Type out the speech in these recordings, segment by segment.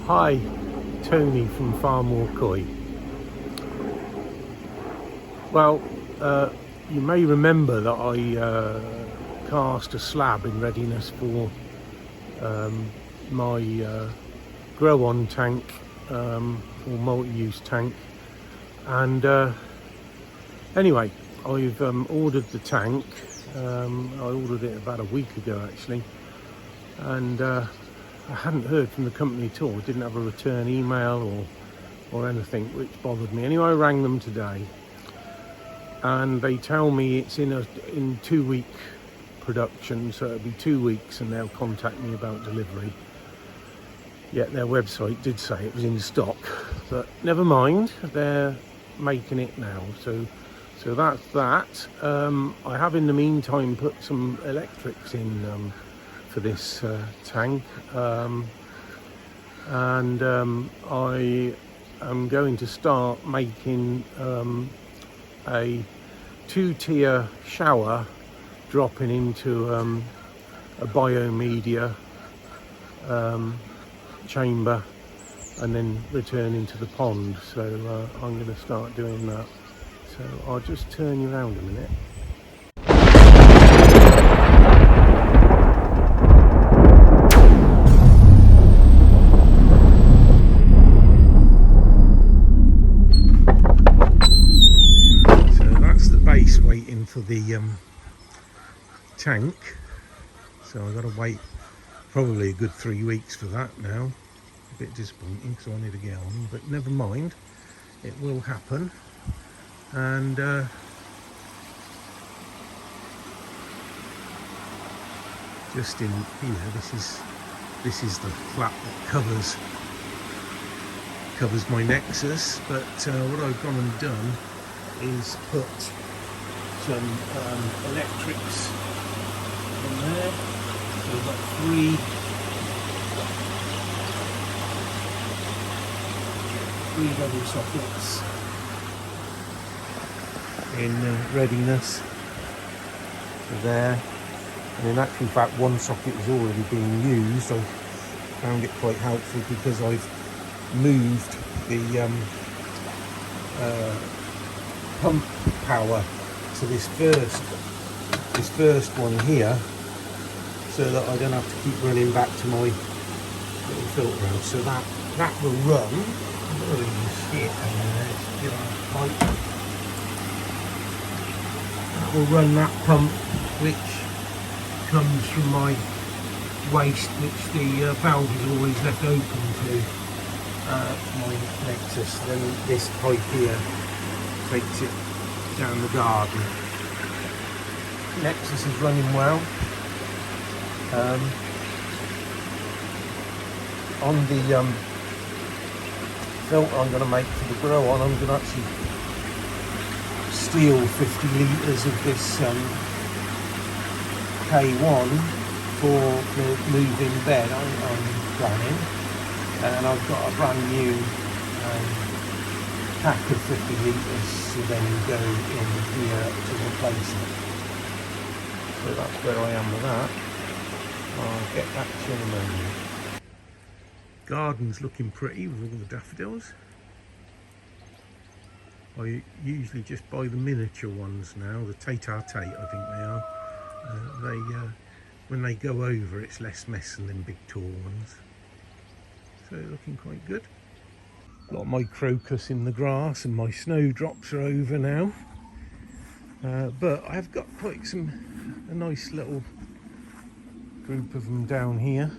Hi, Tony from FARMOOR Koi. Well, you may remember that I cast a slab in readiness for my grow-on tank or multi-use tank, and anyway, I've ordered the tank. I ordered it about a week ago actually, and I hadn't heard from the company at all. Didn't have a return email or anything, which bothered me. Anyway, I rang them today, and they tell me it's in 2 week production, so it'll be 2 weeks, and they'll contact me about delivery. Yet their website did say it was in stock, but never mind. They're making it now, so that's that. I have in the meantime put some electrics in for this tank, and I am going to start making a 2-tier shower dropping into a biomedia chamber and then returning to the pond. So I'm going to start doing that. So I'll just turn you around a minute. Waiting for the tank, so I've got to wait probably a good 3 weeks for that now. A bit disappointing because I wanted to get on, but never mind, it will happen. And just in here, this is the flap that covers my Nexus, but what I've gone and done is put some electrics in there. So we've got three double sockets in readiness for there, and in actual fact one socket is already being used. I found it quite helpful because I've moved the pump power to this first one here, so that I don't have to keep running back to my little filter house. So that will run. I don't know if you can see it down there. That will run that pump, which comes from my waste, which the valve is always left open to my Nexus. Then this pipe here takes it down the garden. Nexus is running well. On the filter I'm going to make for the grow on, I'm going to actually steal 50 litres of this K1 for the moving bed I'm planning, and I've got a brand new pack of 50 litres to then go in here to replace it. So that's where I am with that. I'll get back to you in a moment. Garden's looking pretty with all the daffodils. I usually just buy the miniature ones now, the Tate-a-Tate I think they are. When they go over, it's less mess than them big tall ones. So looking quite good. Got my crocus in the grass, and my snowdrops are over now. But I've got quite a nice little group of them down here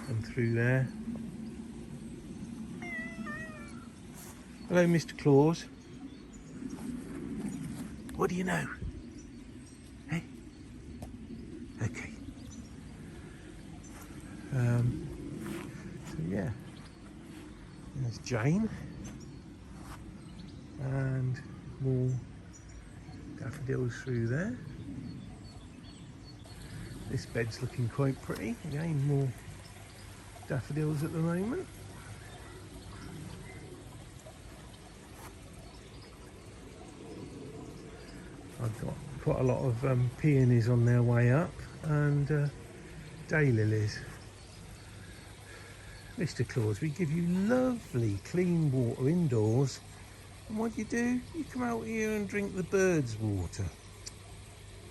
and through there. Hello, Mr. Claus. What do you know? Hey? Okay. So yeah, there's Jane, and more daffodils through there. This bed's looking quite pretty. Again, more daffodils at the moment. I've got quite a lot of peonies on their way up, and daylilies. Mr. Claus, we give you lovely clean water indoors, and what do? You come out here and drink the birds' water.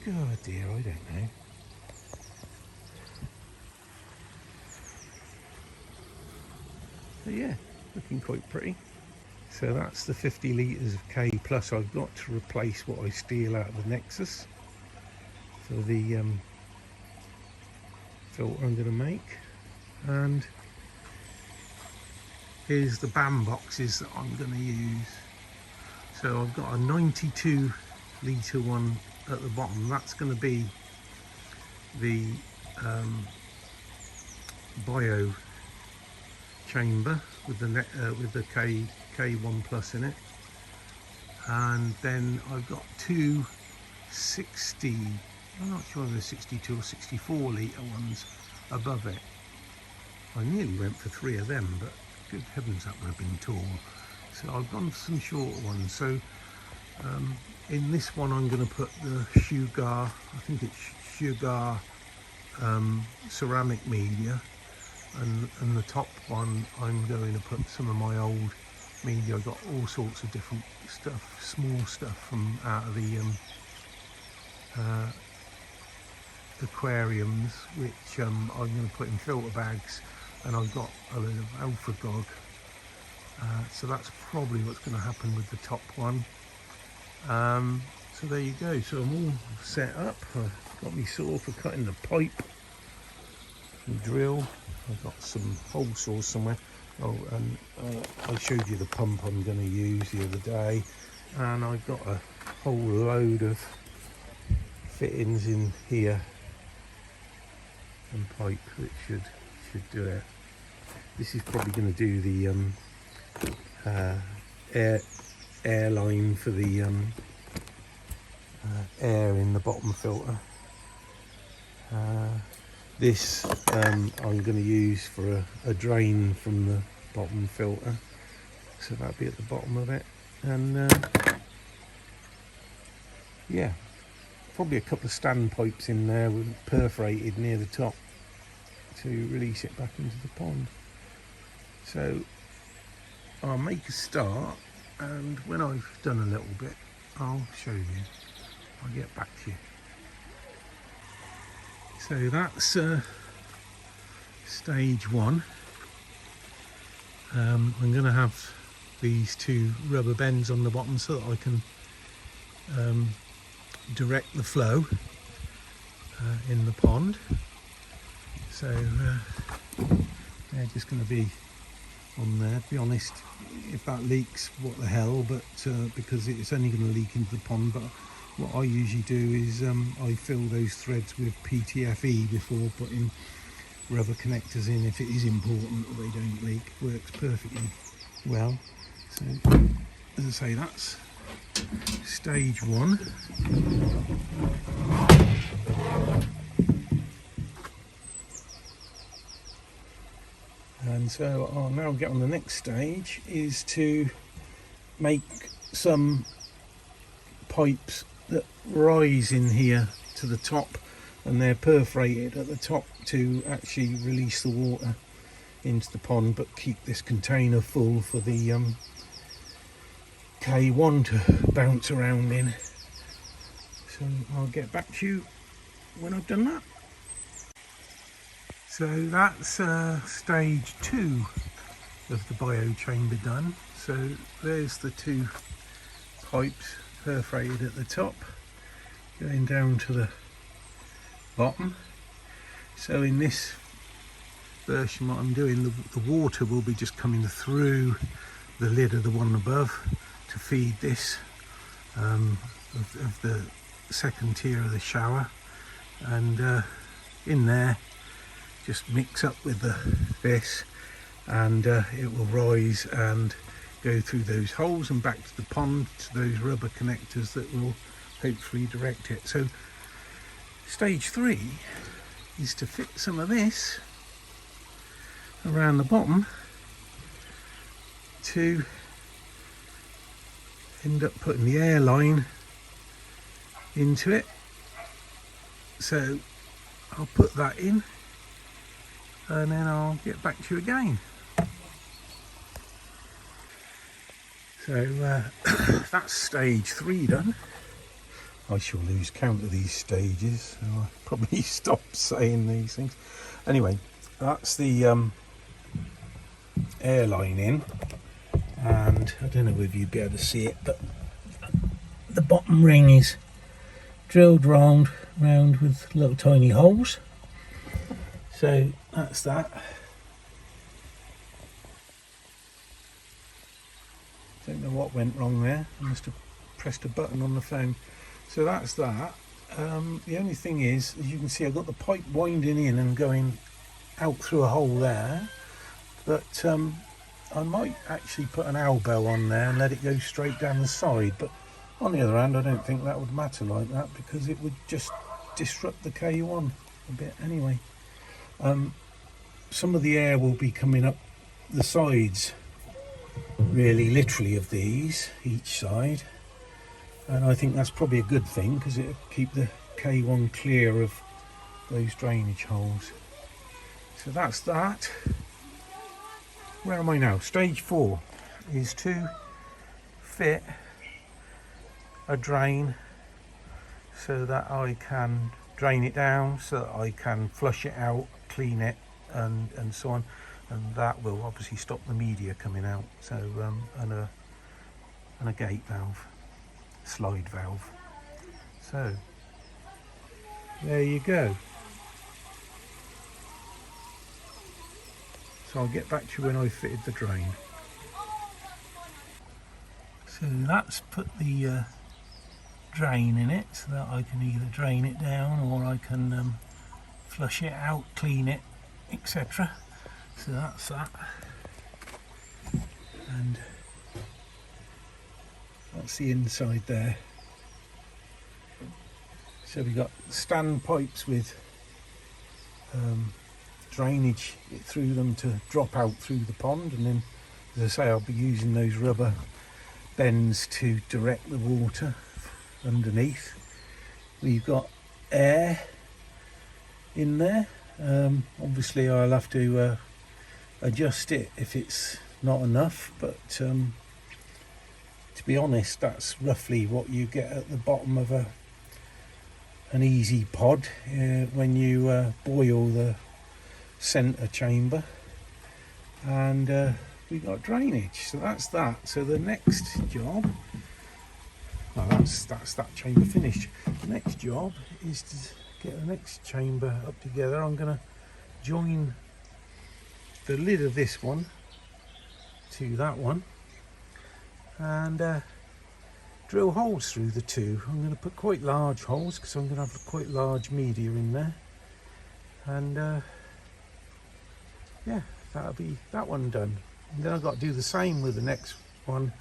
God dear, I don't know. So yeah, looking quite pretty. So that's the 50 litres of K plus I've got to replace what I steal out of the Nexus for the filter I'm going to make. And here's the BAM boxes that I'm going to use. So I've got a 92 litre one at the bottom. That's going to be the bio chamber with the K1 plus in it, and then I've got two 60, I'm not sure if they're 62 or 64 litre ones above it. I nearly went for 3 of them, but good heavens, that would have been tall. So I've gone for some shorter ones. So in this one I'm going to put the Sugar, I think it's Sugar ceramic media, and the top one I'm going to put some of my old media. I got all sorts of different stuff, small stuff from out of the aquariums, which I'm going to put in filter bags, and I've got a load of alpha gog. So that's probably what's going to happen with the top one. So there you go. So I'm all set up. I've got my saw for cutting the pipe and drill. I've got some hole saws somewhere. Oh, and I showed you the pump I'm going to use the other day, and I've got a whole load of fittings in here and pipe that should do it. This is probably going to do the air line for the air in the bottom filter. This I'm going to use for a drain from the bottom filter, so that'll be at the bottom of it. And yeah, probably a couple of stand pipes in there with perforated near the top to release it back into the pond. So I'll make a start, and when I've done a little bit I'll show you. I'll get back to you. So that's stage one. I'm going to have these two rubber bends on the bottom so that I can direct the flow in the pond. So they're just going to be on there. To be honest, if that leaks, what the hell, but because it's only going to leak into the pond. But what I usually do is I fill those threads with PTFE before putting rubber connectors in, if it is important that they don't leak. Works perfectly well. So as I say, that's stage one. And so I'll now get on the next stage, is to make some pipes that rise in here to the top, and they're perforated at the top to actually release the water into the pond, but keep this container full for the K1 to bounce around in. So I'll get back to you when I've done that. So that's stage two of the bio chamber done. So there's the two pipes perforated at the top going down to the bottom. So in this version, what I'm doing, the water will be just coming through the lid of the one above to feed this of the second tier of the shower, and in there just mix up with this, and it will rise and go through those holes and back to the pond to those rubber connectors that will hopefully direct it. So stage three is to fit some of this around the bottom to end up putting the air line into it. So I'll put that in and then I'll get back to you again. So that's stage 3 done. I shall lose count of these stages, so I'll probably stop saying these things. Anyway, that's the airline in, and I don't know if you'd be able to see it, but the bottom ring is drilled round with little tiny holes. So that's that. Don't know what went wrong there. I must have pressed a button on the phone. So that's that. The only thing is, as you can see, I've got the pipe winding in and going out through a hole there, but I might actually put an elbow on there and let it go straight down the side. But on the other hand, I don't think that would matter like that, because it would just disrupt the K1 a bit anyway. Some of the air will be coming up the sides, really literally, of these, each side, and I think that's probably a good thing, because it'll keep the K1 clear of those drainage holes. So that's that. Where am I now? Stage 4 is to fit a drain so that I can drain it down, so that I can flush it out, clean it, and so on, and that will obviously stop the media coming out. So and a gate valve, slide valve. So there you go. So I'll get back to you when I've fitted the drain. So that's put the drain in it, so that I can either drain it down, or I can flush it out, clean it, etc. So that's that, and that's the inside there. So we've got stand pipes with drainage through them to drop out through the pond, and then, as I say, I'll be using those rubber bends to direct the water underneath. We've got air in there. Obviously I'll have to adjust it if it's not enough, but to be honest, that's roughly what you get at the bottom of an easy pod when you boil the centre chamber. And we've got drainage, so that's that. So the next job, well, that's that chamber finished. The next job is to get the next chamber up together. I'm going to join the lid of this one to that one, and drill holes through the two. I'm going to put quite large holes, because I'm going to have quite large media in there, and yeah, that'll be that one done. And then I've got to do the same with the next one,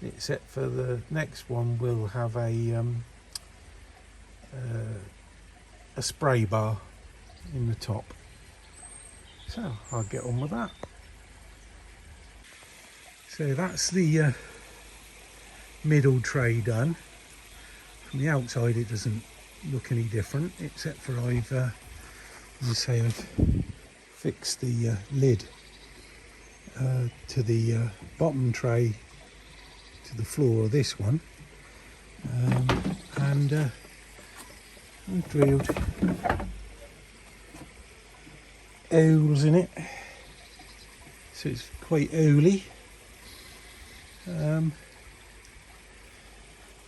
except for the next one will have a spray bar in the top. So I'll get on with that. So that's the middle tray done. From the outside it doesn't look any different, except for I've fixed the lid to the bottom tray, to the floor of this one, and I've drilled holes in it, so it's quite holy.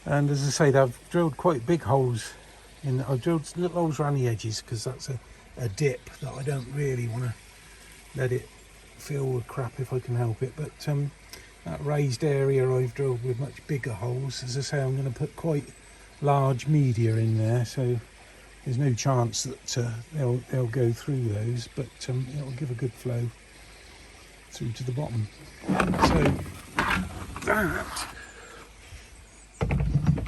And as I say, I've drilled quite big holes in. I've drilled little holes around the edges, because that's a dip that I don't really want to let it fill with crap if I can help it. But that raised area I've drilled with much bigger holes. As I say, I'm going to put quite large media in there, so there's no chance that they'll go through those, but it'll give a good flow through to the bottom. So that,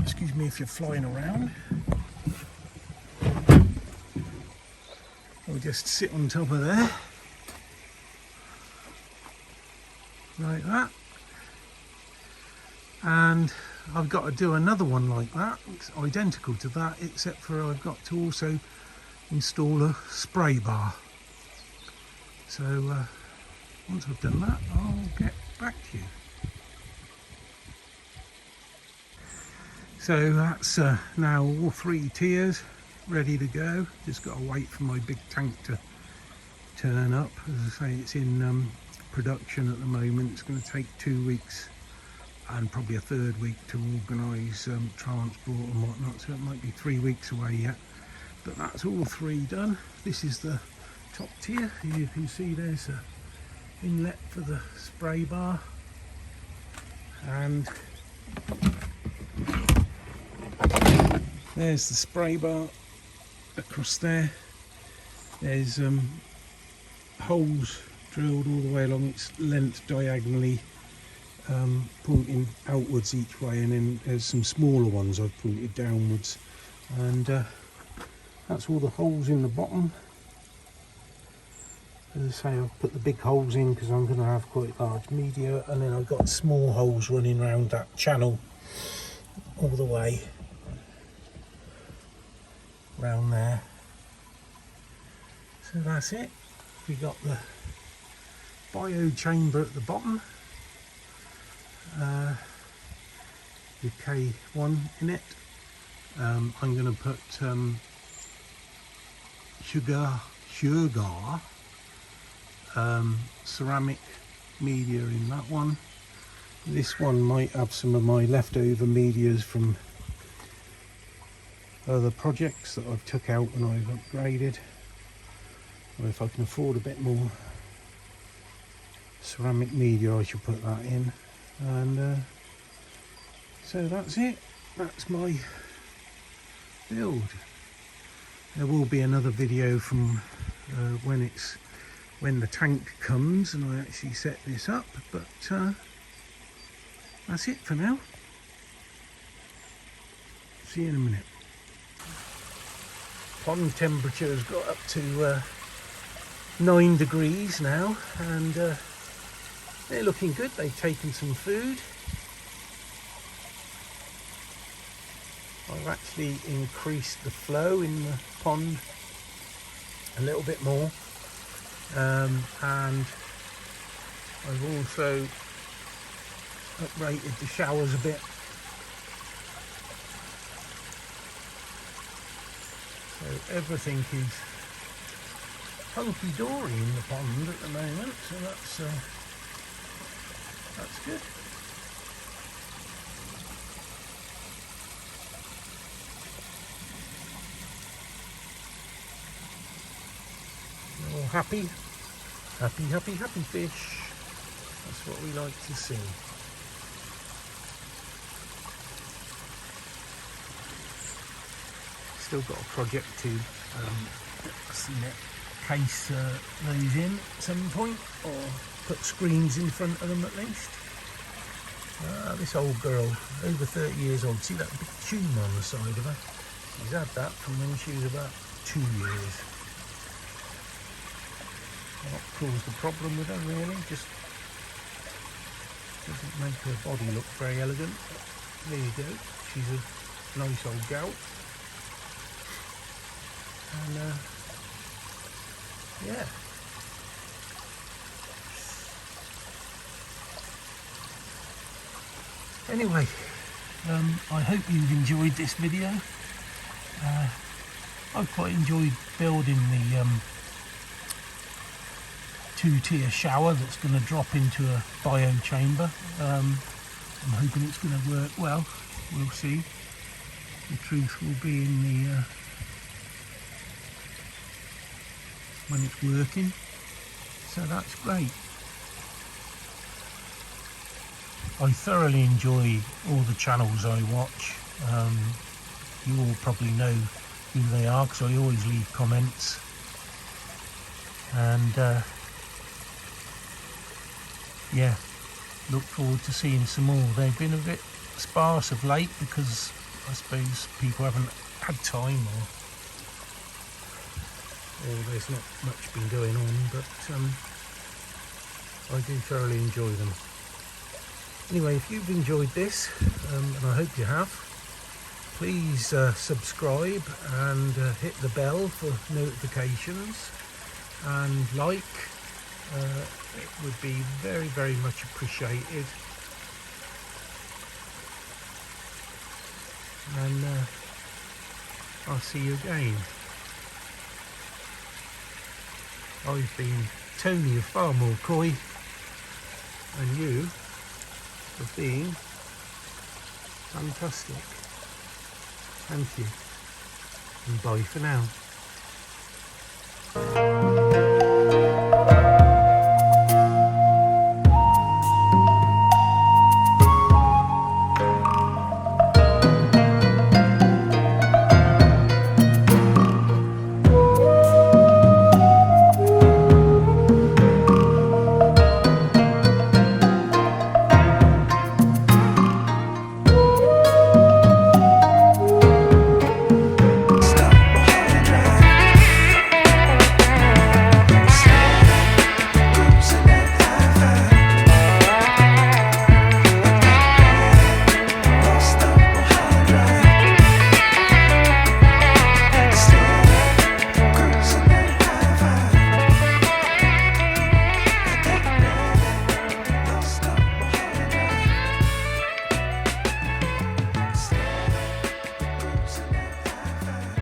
excuse me if you're flying around, I'll just sit on top of there like that, and I've got to do another one like that. It's identical to that, except for I've got to also install a spray bar. So once I've done that, I'll get back to you. So that's now all 3 tiers ready to go. Just got to wait for my big tank to turn up. As I say, it's in production at the moment. It's going to take 2 weeks and probably a 3rd week to organise transport and whatnot, so it might be 3 weeks away yet. But that's all 3 done. This is the top tier. You can see there's a inlet for the spray bar, and there's the spray bar across there. There's holes drilled all the way along its length diagonally, pointing outwards each way, and then there's some smaller ones I've pointed downwards, and that's all the holes in the bottom. As I say, I've put the big holes in because I'm going to have quite large media, and then I've got small holes running around that channel all the way round there. So that's it. We got the bio chamber at the bottom, with K1 in it. I'm going to put sugar ceramic media in that one. This one might have some of my leftover medias from other projects that I've took out and I've upgraded, or if I can afford a bit more ceramic media, I should put that in. And so that's it. That's my build. There will be another video from when the tank comes and I actually set this up, but that's it for now. See you in a minute. Pond temperature has got up to 9 degrees now, and they're looking good. They've taken some food. I've actually increased the flow in the pond a little bit more, and I've also uprated the showers a bit. So everything is hunky-dory in the pond at the moment, so that's good. They're all happy fish. That's what we like to see. Still got a project to case those in at some point, or put screens in front of them at least. This old girl, over 30 years old, see that big tune on the side of her? She's had that from when she was about 2 years. Not caused a problem with her really, just doesn't make her body look very elegant. There you go, she's a nice old gal. And yeah, anyway, I hope you've enjoyed this video. I've quite enjoyed building the 2-tier shower that's going to drop into a bio chamber. I'm hoping it's going to work well. We'll see. The truth will be in the when it's working, so that's great. I thoroughly enjoy all the channels I watch. You all probably know who they are because I always leave comments, and yeah, look forward to seeing some more. They've been a bit sparse of late because I suppose people haven't had time, or there's not much been going on, but I do thoroughly enjoy them. Anyway, if you've enjoyed this, and I hope you have, please subscribe and hit the bell for notifications, and like it would be very, very much appreciated. And I'll see you again. I've been Tony of FARMOOR Koi, and you have been fantastic. Thank you, and bye for now.